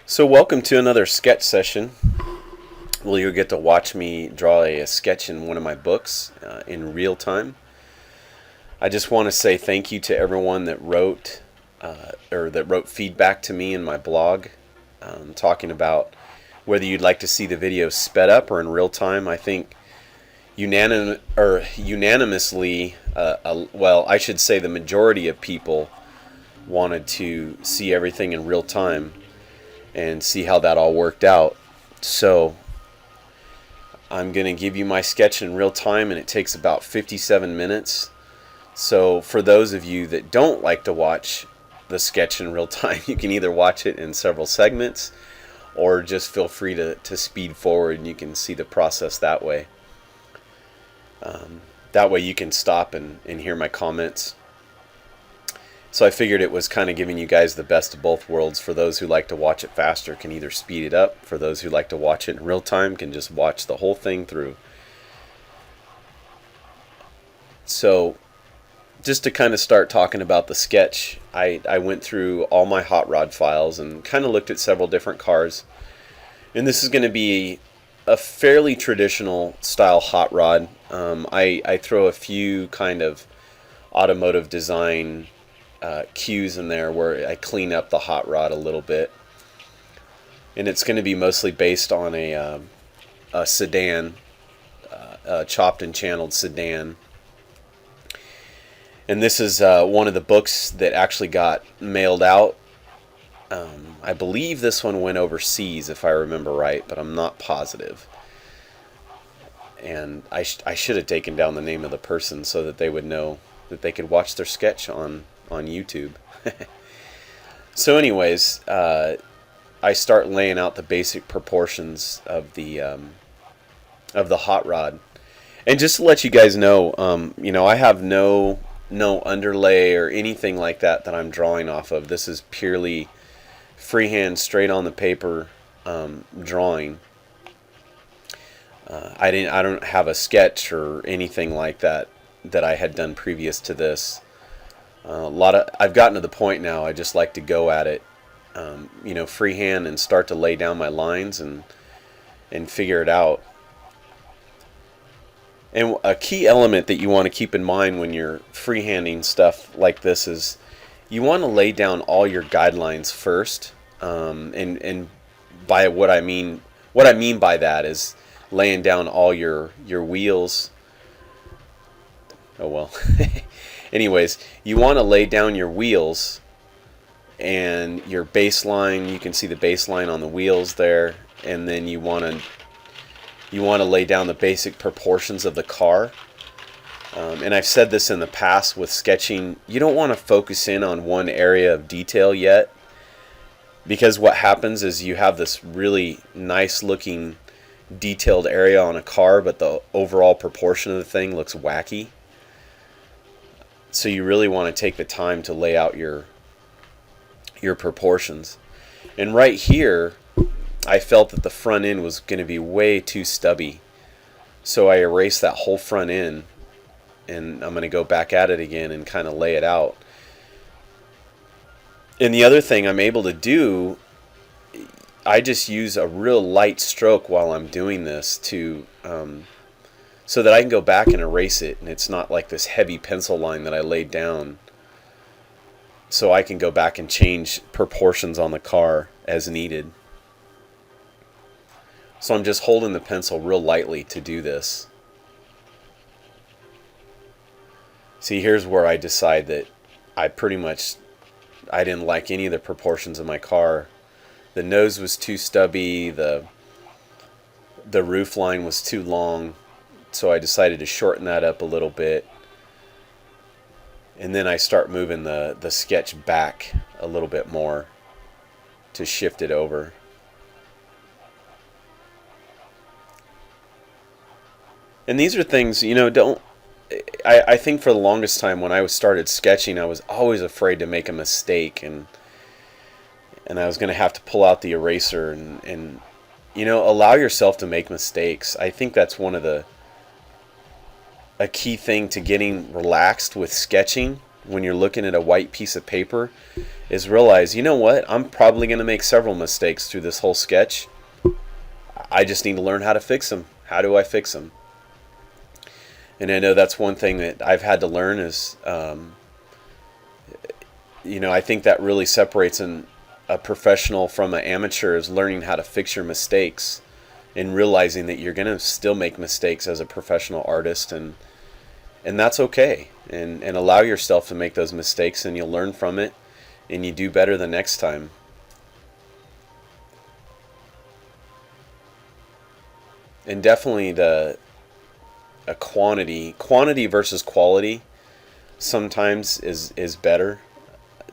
So welcome to another sketch session. Well, you'll get to watch me draw a sketch in one of my books in real time. I just want to say thank you to everyone that wrote feedback to me in my blog, talking about whether you'd like to see the video sped up or in real time. I think unanimously, I should say the majority of people wanted to see everything in real time and see how that all worked out. So I'm going to give you my sketch in real time, and it takes about 57 minutes. So for those of you that don't like to watch the sketch in real time, you can either watch it in several segments or just feel free to speed forward and you can see the process that way. That way you can stop and hear my comments. So I figured it was kind of giving you guys the best of both worlds. For those who like to watch it faster can either speed it up. For those who like to watch it in real time can just watch the whole thing through. So just to kind of start talking about the sketch, I went through all my hot rod files and kind of looked at several different cars. And this is going to be a fairly traditional style hot rod. I throw a few kind of automotive design cues in there where I clean up the hot rod a little bit, and it's going to be mostly based on a sedan, a chopped and channeled sedan. And this is one of the books that actually got mailed out. I believe this one went overseas, if I remember right, but I'm not positive. And I should have taken down the name of the person so that they would know that they could watch their sketch on YouTube. So anyways, I start laying out the basic proportions of the hot rod. And just to let you guys know, I have no underlay or anything like that I'm drawing off of. This is purely freehand, straight on the paper drawing. I don't have a sketch or anything like that I had done previous to this. I've gotten to the point now I just like to go at it, freehand and start to lay down my lines and figure it out. And a key element that you want to keep in mind when you're freehanding stuff like this is you want to lay down all your guidelines first. And by what I mean by that is laying down all your wheels. Oh well. Anyways, you want to lay down your wheels and your baseline. You can see the baseline on the wheels there, and then you want to lay down the basic proportions of the car. And I've said this in the past with sketching, you don't want to focus in on one area of detail yet, because what happens is you have this really nice looking detailed area on a car, but the overall proportion of the thing looks wacky. So you really want to take the time to lay out your proportions. And right here, I felt that the front end was going to be way too stubby. So I erased that whole front end, and I'm going to go back at it again and kind of lay it out. And the other thing I'm able to do, I just use a real light stroke while I'm doing this to so that I can go back and erase it, and it's not like this heavy pencil line that I laid down. So I can go back and change proportions on the car as needed. So I'm just holding the pencil real lightly to do this. See, here's where I decide that I didn't like any of the proportions of my car. The nose was too stubby, the roof line was too long. So I decided to shorten that up a little bit. And then I start moving the sketch back a little bit more to shift it over. And these are things, I think for the longest time when I started sketching, I was always afraid to make a mistake, and I was going to have to pull out the eraser and allow yourself to make mistakes. I think that's a key thing to getting relaxed with sketching when you're looking at a white piece of paper is realize, you know what, I'm probably going to make several mistakes through this whole sketch. I just need to learn how to fix them. How do I fix them? And I know that's one thing that I've had to learn is, I think that really separates a professional from an amateur, is learning how to fix your mistakes and realizing that you're going to still make mistakes as a professional artist, and that's okay. And allow yourself to make those mistakes, and you'll learn from it, and you do better the next time. And definitely a quantity versus quality sometimes is better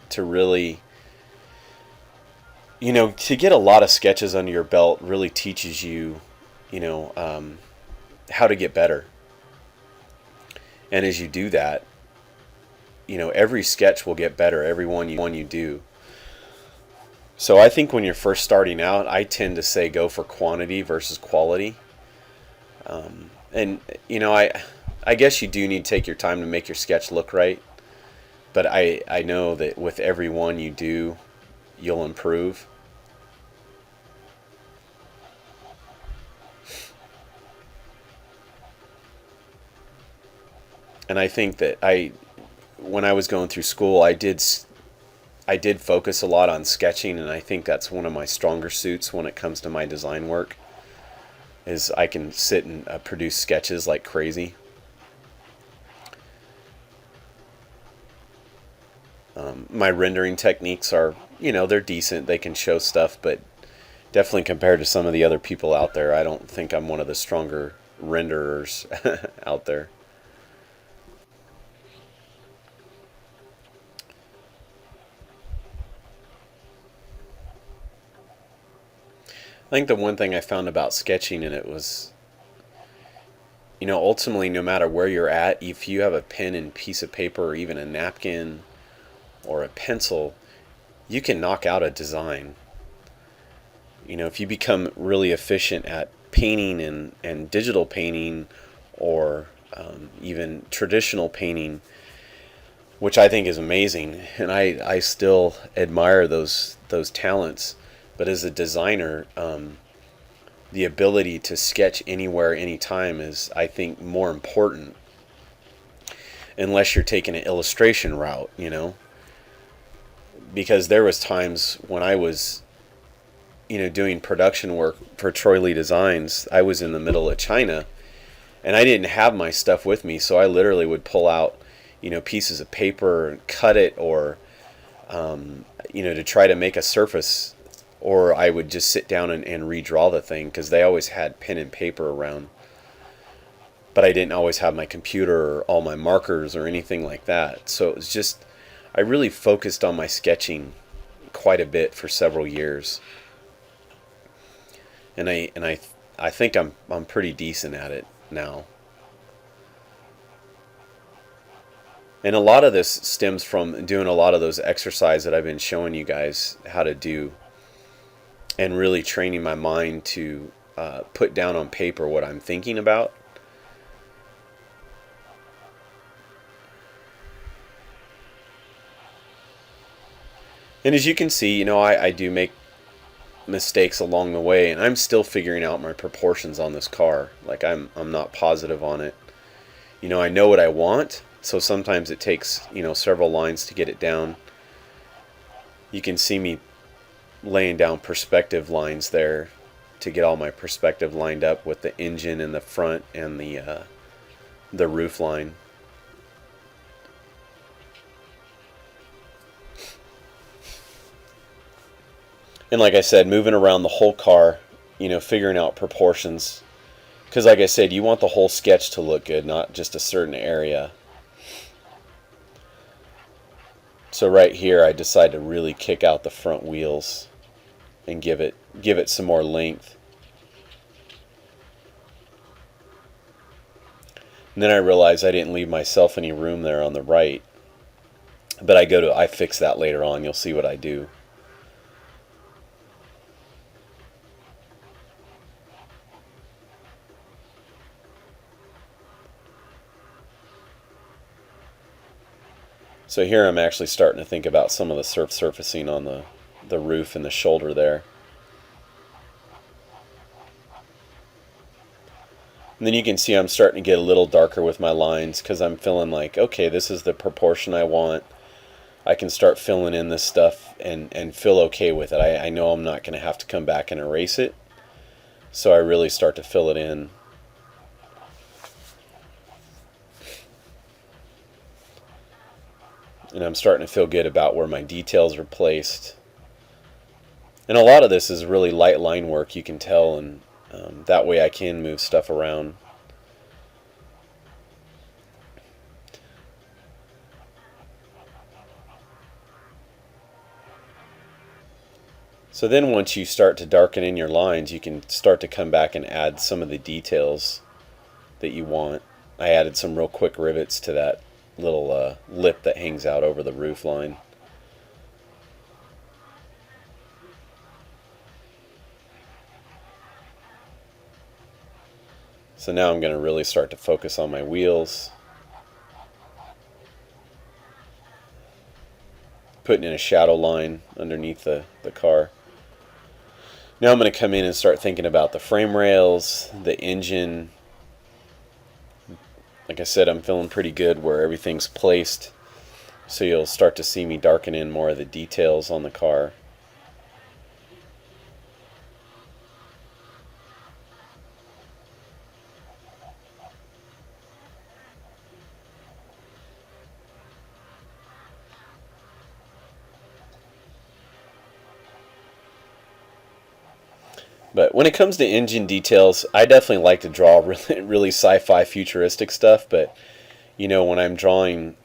to really, to get a lot of sketches under your belt really teaches you, how to get better. And as you do that, every sketch will get better, every one you do. So I think when you're first starting out, I tend to say go for quantity versus quality. And I guess you do need to take your time to make your sketch look right. But I know that with every one you do, you'll improve. And I think that when I was going through school, I did focus a lot on sketching, and I think that's one of my stronger suits when it comes to my design work, is I can sit and produce sketches like crazy. My rendering techniques are, they're decent. They can show stuff, but definitely compared to some of the other people out there, I don't think I'm one of the stronger renderers out there. I think the one thing I found about sketching, and it was, ultimately, no matter where you're at, if you have a pen and piece of paper or even a napkin or a pencil, you can knock out a design. If you become really efficient at painting and digital painting, or even traditional painting, which I think is amazing, and I still admire those talents. But as a designer, the ability to sketch anywhere, anytime is, I think, more important. Unless you're taking an illustration route, because there was times when I was, doing production work for Troy Lee Designs. I was in the middle of China, and I didn't have my stuff with me, so I literally would pull out, pieces of paper and cut it, or, to try to make a surface. Or I would just sit down and redraw the thing, because they always had pen and paper around. But I didn't always have my computer or all my markers or anything like that. So it was just, I really focused on my sketching quite a bit for several years. And I think I'm pretty decent at it now. And a lot of this stems from doing a lot of those exercises that I've been showing you guys how to do, and really training my mind to put down on paper what I'm thinking about. And as you can see, I do make mistakes along the way, and I'm still figuring out my proportions on this car. Like, I'm not positive on it. I know what I want, so sometimes it takes, several lines to get it down. You can see me laying down perspective lines there to get all my perspective lined up with the engine in the front and the roof line. And like I said, moving around the whole car, figuring out proportions, because like I said, you want the whole sketch to look good, not just a certain area. So right here, I decided to really kick out the front wheels and give it some more length. And then I realized I didn't leave myself any room there on the right. But I fix that later on. You'll see what I do. So here I'm actually starting to think about some of the surfacing on the roof and the shoulder there. And then you can see I'm starting to get a little darker with my lines because I'm feeling like, okay, this is the proportion I want. I can start filling in this stuff and feel okay with it. I know I'm not going to have to come back and erase it. So I really start to fill it in. And I'm starting to feel good about where my details are placed. And a lot of this is really light line work, you can tell, and that way I can move stuff around. So then once you start to darken in your lines, you can start to come back and add some of the details that you want. I added some real quick rivets to that little lip that hangs out over the roof line. So now I'm going to really start to focus on my wheels. Putting in a shadow line underneath the car. Now I'm going to come in and start thinking about the frame rails, the engine. Like I said, I'm feeling pretty good where everything's placed. So you'll start to see me darken in more of the details on the car. But when it comes to engine details, I definitely like to draw really sci-fi futuristic stuff. But, you know, when I'm drawing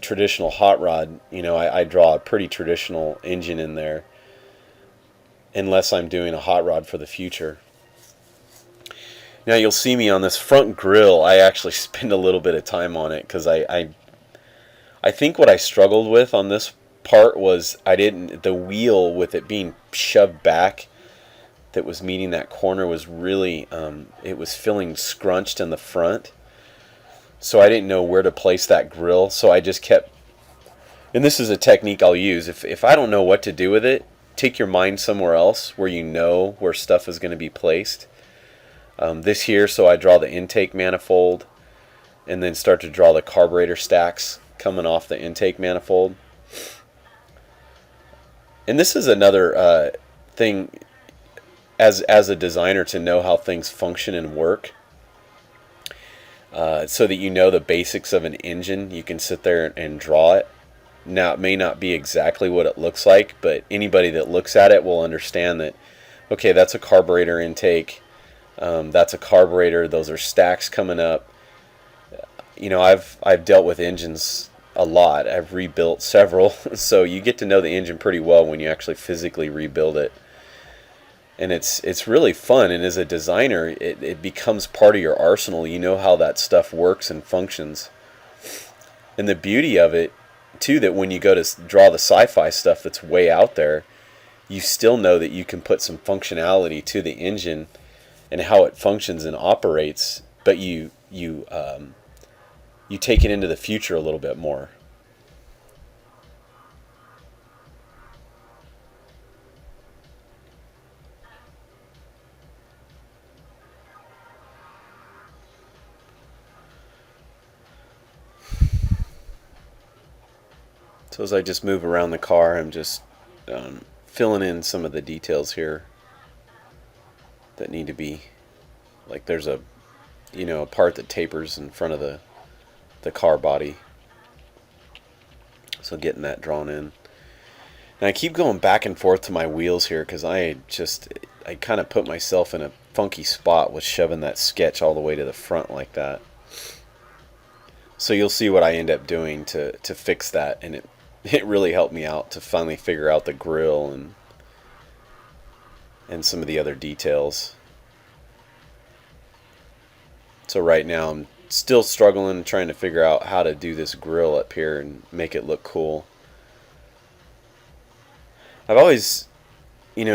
traditional hot rod, you know, I draw a pretty traditional engine in there. Unless I'm doing a hot rod for the future. Now you'll see me on this front grille. I actually spend a little bit of time on it because I think what I struggled with on this part was the wheel with it being shoved back that was meeting that corner was really, it was feeling scrunched in the front. So I didn't know where to place that grille. So I just kept, and this is a technique I'll use. If I don't know what to do with it, take your mind somewhere else where you know where stuff is going to be placed. This here, so I draw the intake manifold and then start to draw the carburetor stacks coming off the intake manifold. And this is another thing as a designer to know how things function and work, so that you know the basics of an engine. You can sit there and draw it. Now, it may not be exactly what it looks like, but anybody that looks at it will understand that, okay, that's a carburetor intake, that's a carburetor, those are stacks coming up. You know, I've dealt with engines a lot. I've rebuilt several, so you get to know the engine pretty well when you actually physically rebuild it. And it's really fun, and as a designer, it becomes part of your arsenal. You know how that stuff works and functions. And the beauty of it, too, that when you go to draw the sci-fi stuff that's way out there, you still know that you can put some functionality to the engine and how it functions and operates, but you take it into the future a little bit more. So as I just move around the car, I'm just filling in some of the details here that need to be, like there's a part that tapers in front of the car body. So getting that drawn in. And I keep going back and forth to my wheels here because I kind of put myself in a funky spot with shoving that sketch all the way to the front like that. So you'll see what I end up doing to fix that, and it really helped me out to finally figure out the grille and some of the other details. So right now I'm still struggling, trying to figure out how to do this grille up here and make it look cool. I've always,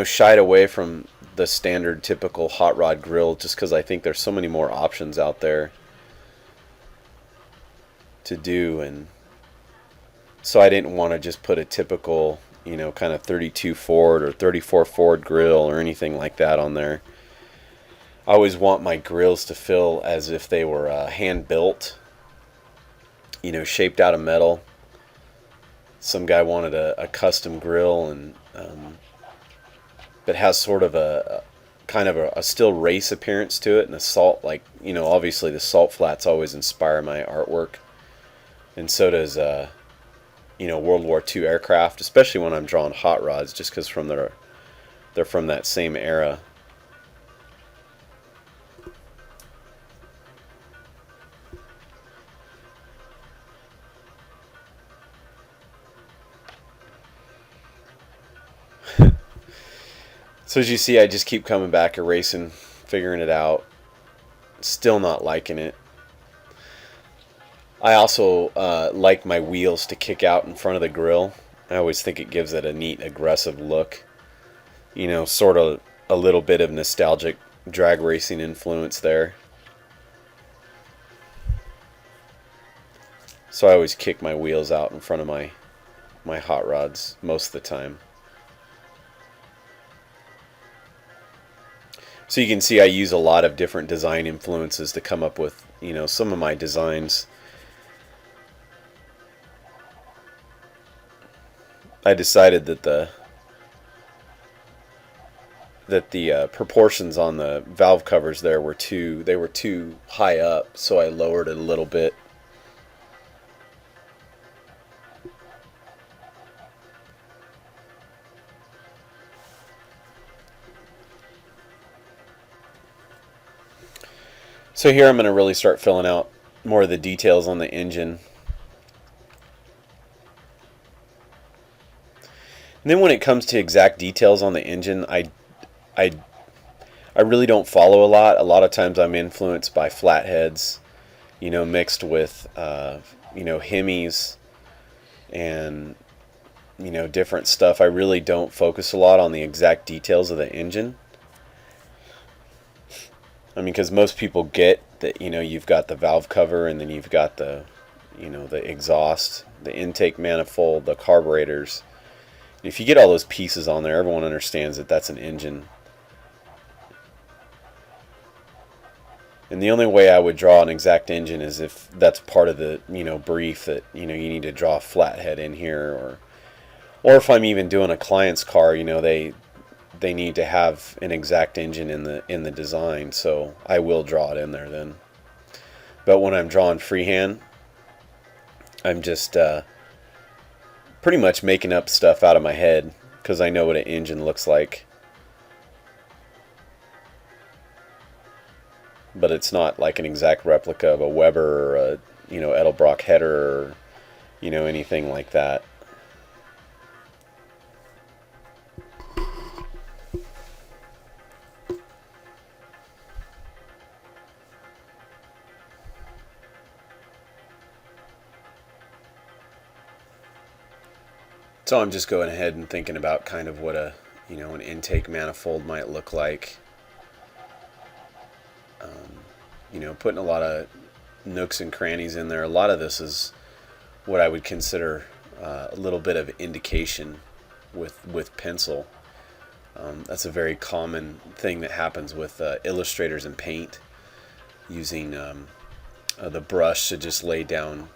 shied away from the standard typical hot rod grille just because I think there's so many more options out there to do, and So I didn't want to just put a typical, kind of 32 Ford or 34 Ford grill or anything like that on there. I always want my grills to feel as if they were hand built, shaped out of metal. Some guy wanted a custom grill, and that has sort of a kind of a still race appearance to it, and the salt, like, obviously the salt flats always inspire my artwork, and so does World War II aircraft, especially when I'm drawing hot rods, just because they're from that same era. So as you see, I just keep coming back, erasing, figuring it out. Still not liking it. I also like my wheels to kick out in front of the grill. I always think it gives it a neat, aggressive look. Sort of a little bit of nostalgic drag racing influence there. So I always kick my wheels out in front of my hot rods most of the time. So you can see I use a lot of different design influences to come up with, some of my designs. I decided that the proportions on the valve covers there were too high up, so I lowered it a little bit. So here I'm going to really start filling out more of the details on the engine. And then when it comes to exact details on the engine, I really don't follow a lot. A lot of times I'm influenced by flatheads, mixed with Hemis and different stuff. I really don't focus a lot on the exact details of the engine. I mean, because most people get that, you've got the valve cover, and then you've got the exhaust, the intake manifold, the carburetors. If you get all those pieces on there, everyone understands that that's an engine. And the only way I would draw an exact engine is if that's part of the, brief, that, you need to draw a flathead in here, or if I'm even doing a client's car, they need to have an exact engine in the design, so I will draw it in there then. But when I'm drawing freehand, I'm just pretty much making up stuff out of my head, because I know what an engine looks like. But it's not like an exact replica of a Weber or a Edelbrock header, or anything like that. So I'm just going ahead and thinking about kind of what an intake manifold might look like. Putting a lot of nooks and crannies in there. A lot of this is what I would consider a little bit of indication with pencil. That's a very common thing that happens with illustrators and paint, using the brush to just lay down,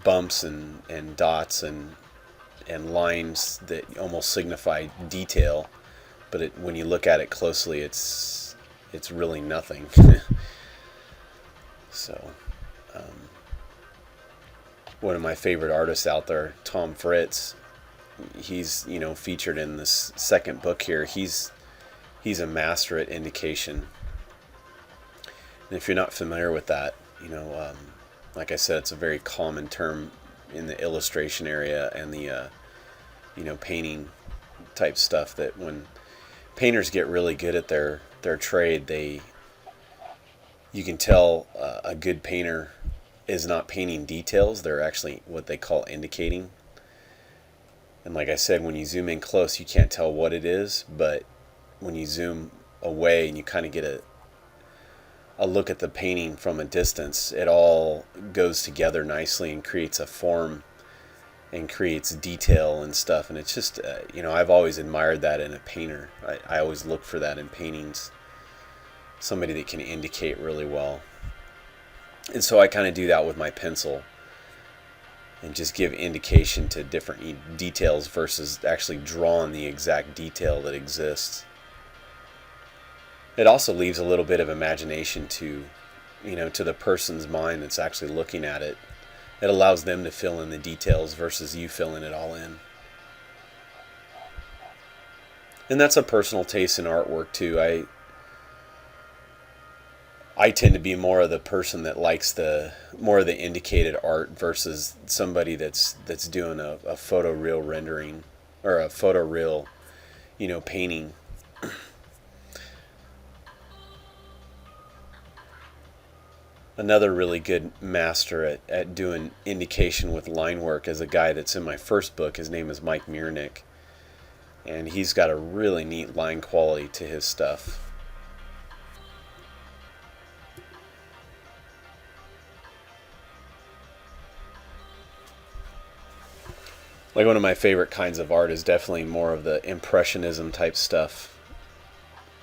bumps and dots and lines that almost signify detail, but when you look at it closely, it's really nothing. So one of my favorite artists out there, Tom Fritz, he's featured in this second book here. He's a master at indication. And if you're not familiar with that, like I said, it's a very common term in the illustration area and the painting type stuff, that when painters get really good at their trade, you can tell a good painter is not painting details. They're actually what they call indicating. And like I said, when you zoom in close, you can't tell what it is, but when you zoom away and you kind of get a look at the painting from a distance, it all goes together nicely and creates a form and creates detail and stuff. And it's just, I've always admired that in a painter. I always look for that in paintings. Somebody that can indicate really well. And so I kind of do that with my pencil and just give indication to different details versus actually drawing the exact detail that exists. It also leaves a little bit of imagination to the person's mind that's actually looking at it. It allows them to fill in the details versus you filling it all in. And that's a personal taste in artwork too. I tend to be more of the person that likes more of the indicated art versus somebody that's doing a photoreal rendering or a photoreal, painting. Another really good master at doing indication with line work is a guy that's in my first book. His name is Mike Miernick, and he's got a really neat line quality to his stuff. Like, one of my favorite kinds of art is definitely more of the impressionism type stuff.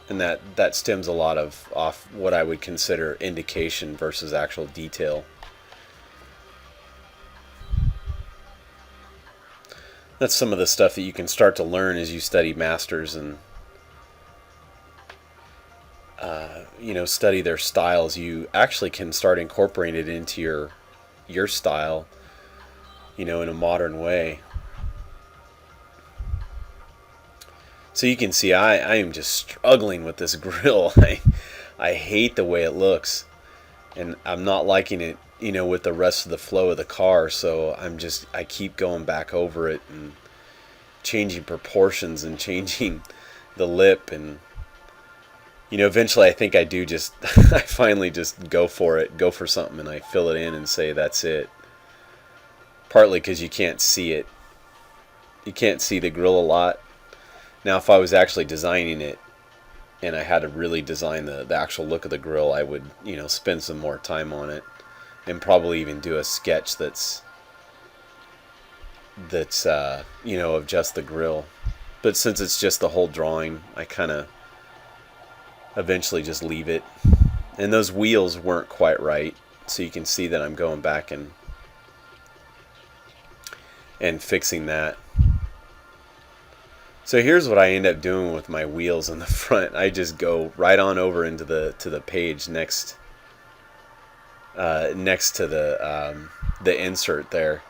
And that stems a lot off what I would consider indication versus actual detail. That's some of the stuff that you can start to learn as you study masters and study their styles. You actually can start incorporating it into your style, in a modern way. So you can see I am just struggling with this grill. I hate the way it looks, and I'm not liking it, with the rest of the flow of the car. So I keep going back over it and changing proportions and changing the lip, and eventually I think I do just I finally just go for something, and I fill it in and say that's it. Partly because you can't see it. You can't see the grill a lot. Now, if I was actually designing it and I had to really design the actual look of the grill, I would, spend some more time on it and probably even do a sketch that's of just the grill. But since it's just the whole drawing, I kind of eventually just leave it. And those wheels weren't quite right, so you can see that I'm going back and fixing that. So here's what I end up doing with my wheels in the front. I just go right on over into the page next to the insert there.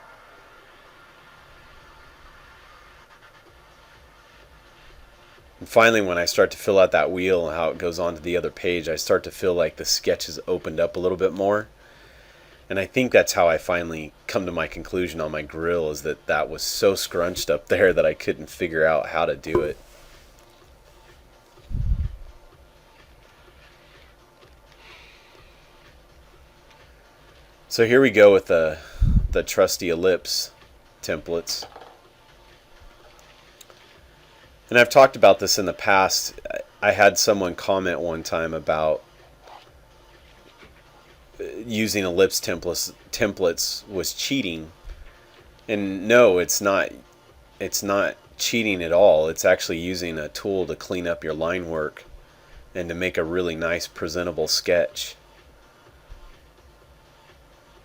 And finally, when I start to fill out that wheel and how it goes on to the other page, I start to feel like the sketch has opened up a little bit more. And I think that's how I finally come to my conclusion on my grill, is that was so scrunched up there that I couldn't figure out how to do it. So here we go with the trusty Ellipse templates. And I've talked about this in the past. I had someone comment one time about using Ellipse templates was cheating, and no, it's not cheating at all. It's actually using a tool to clean up your line work and to make a really nice presentable sketch.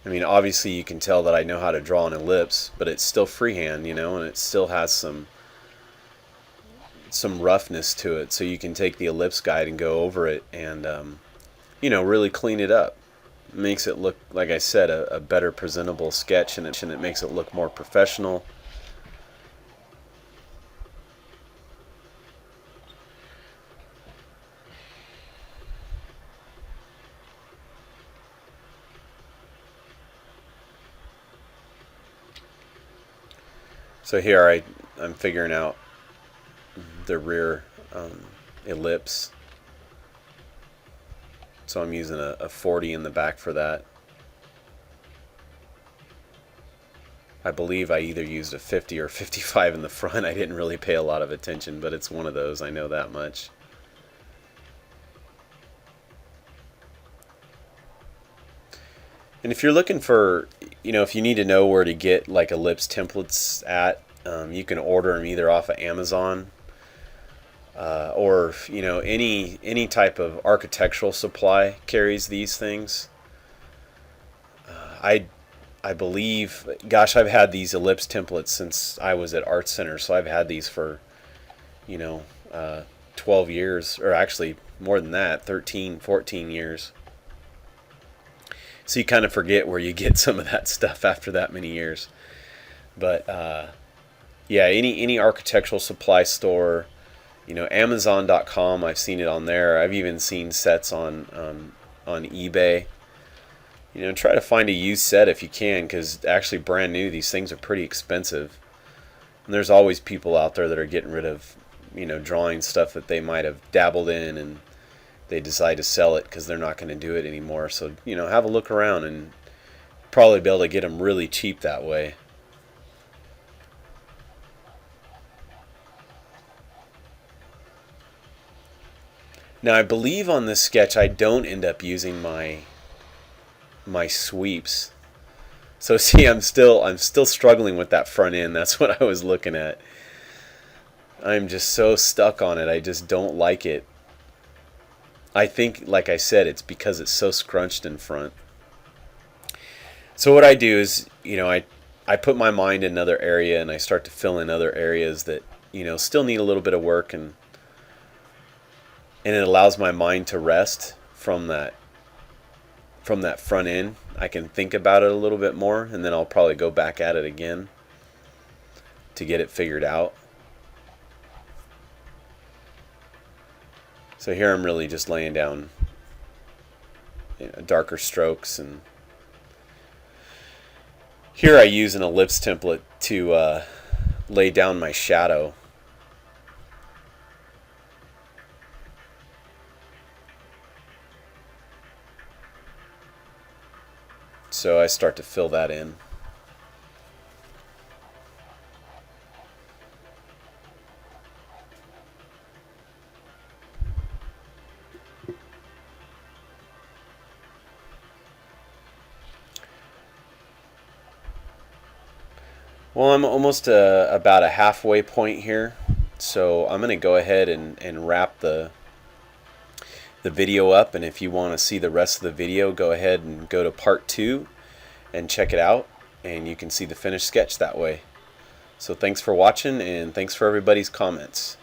I mean, obviously you can tell that I know how to draw an ellipse, but it's still freehand, and it still has some roughness to it, so you can take the ellipse guide and go over it and really clean it up. Makes it look, like I said, a better presentable sketch, and it makes it look more professional. So here I'm figuring out the rear ellipse. So I'm using a 40 in the back for that. I believe I either used a 50 or 55 in the front. I didn't really pay a lot of attention, but it's one of those, I know that much. And if you're looking for, if you need to know where to get like ellipse templates at, you can order them either off of Amazon or any type of architectural supply carries these things. I believe, gosh, I've had these ellipse templates since I was at Art Center, so I've had these for you know 12 years, or actually more than that, 13, 14 years. So you kind of forget where you get some of that stuff after that many years. But yeah, any architectural supply store, Amazon.com, I've seen it on there. I've even seen sets on eBay. Try to find a used set if you can, because actually brand new, these things are pretty expensive. And there's always people out there that are getting rid of, drawing stuff that they might have dabbled in, and they decide to sell it because they're not going to do it anymore. So, have a look around and probably be able to get them really cheap that way. Now, I believe on this sketch I don't end up using my sweeps. So see, I'm still struggling with that front end. That's what I was looking at. I'm just so stuck on it. I just don't like it. I think, like I said, it's because it's so scrunched in front. So what I do is, I put my mind in another area and I start to fill in other areas that, still need a little bit of work, and it allows my mind to rest from that front end. I can think about it a little bit more, and then I'll probably go back at it again to get it figured out. So here I'm really just laying down darker strokes, and here I use an ellipse template to lay down my shadow. So I start to fill that in. Well, I'm almost about a halfway point here, so I'm going to go ahead and wrap the video up. And if you want to see the rest of the video, go ahead and go to part 2 and check it out, and you can see the finished sketch that way. So thanks for watching, and thanks for everybody's comments.